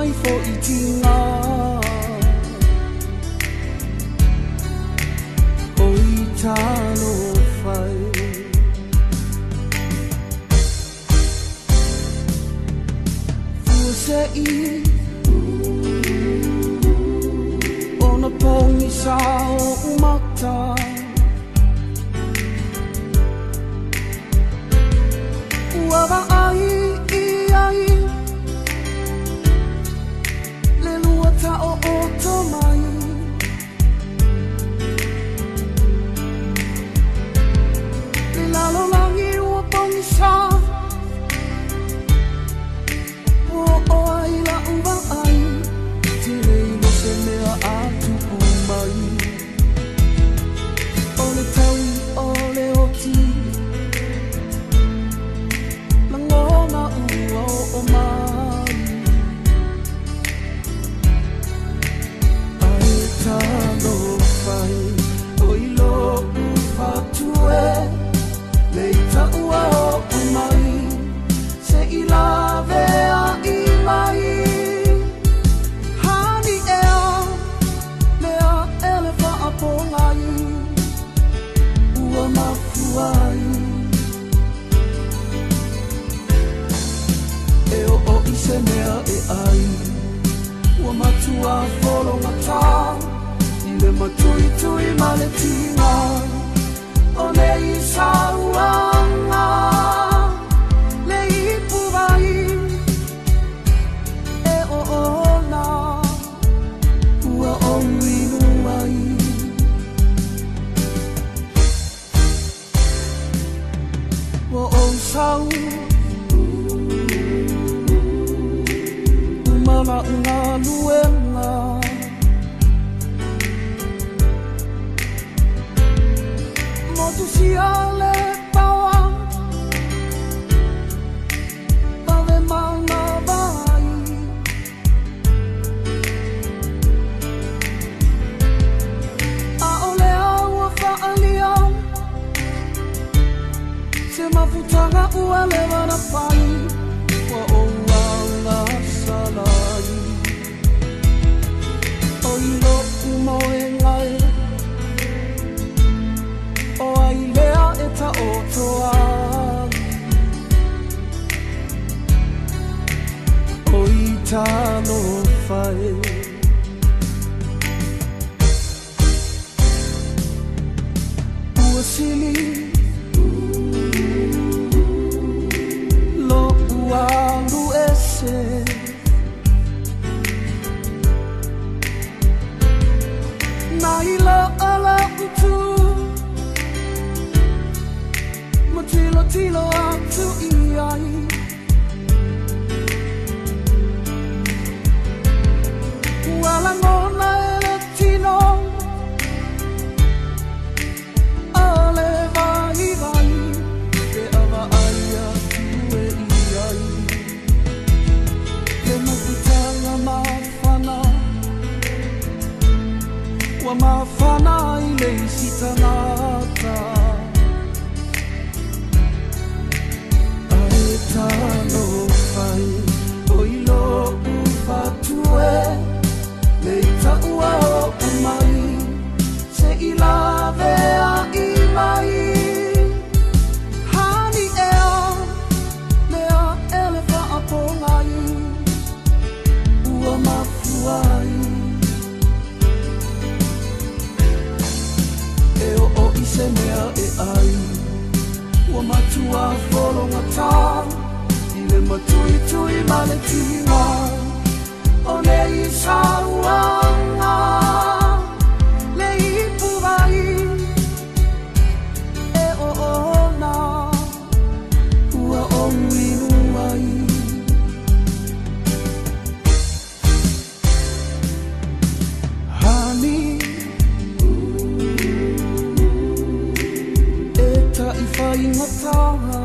mai fo I tinga o I talo fai Fuse I Ona pongi sa o umata Uava ai Le lua ta o oto mai Le lalo langi ua pongi sa O ai la uva ai Tire ino se mea atu umai O le taui o le oti Langona ua o mai Ai talo fai O ilo ufatue Leita ua o mai Se ilave a imai Hani ea Lea elefa apongai Ua mafuai E o ise mea e ai Ua matua folo ngata I le matui tui ma le tinga O le isa uanga Le ipu vai E o ona Ua o winu ai Ua o sau Umala unga luenga Motu siale pawa Pave mana vai A ole aua whaalia Se mafutanga ua lewa na pai Wa o wala salai O ilo umoe ngai O ai lea e ta otoa O I talo fai Ua sili Lo ua lu ese Na ila ala utu Matilo tilo atu iai Uala ngona ele tino Ale vai vai Te ava aia tue iai Te maputanga mawhana Ua mawhana I le isi tangata Talo fai O ilo ufatue Leita ua o umai Se ilave a imai Hani ea Lea elefa apongai Ua mafuai E o ise mea e ai Ua matua folo ngata I le matui tui ma le tinga O le isa uanga Le ipu vai E o ona Ua o winu ai Hani E ta I whai ngata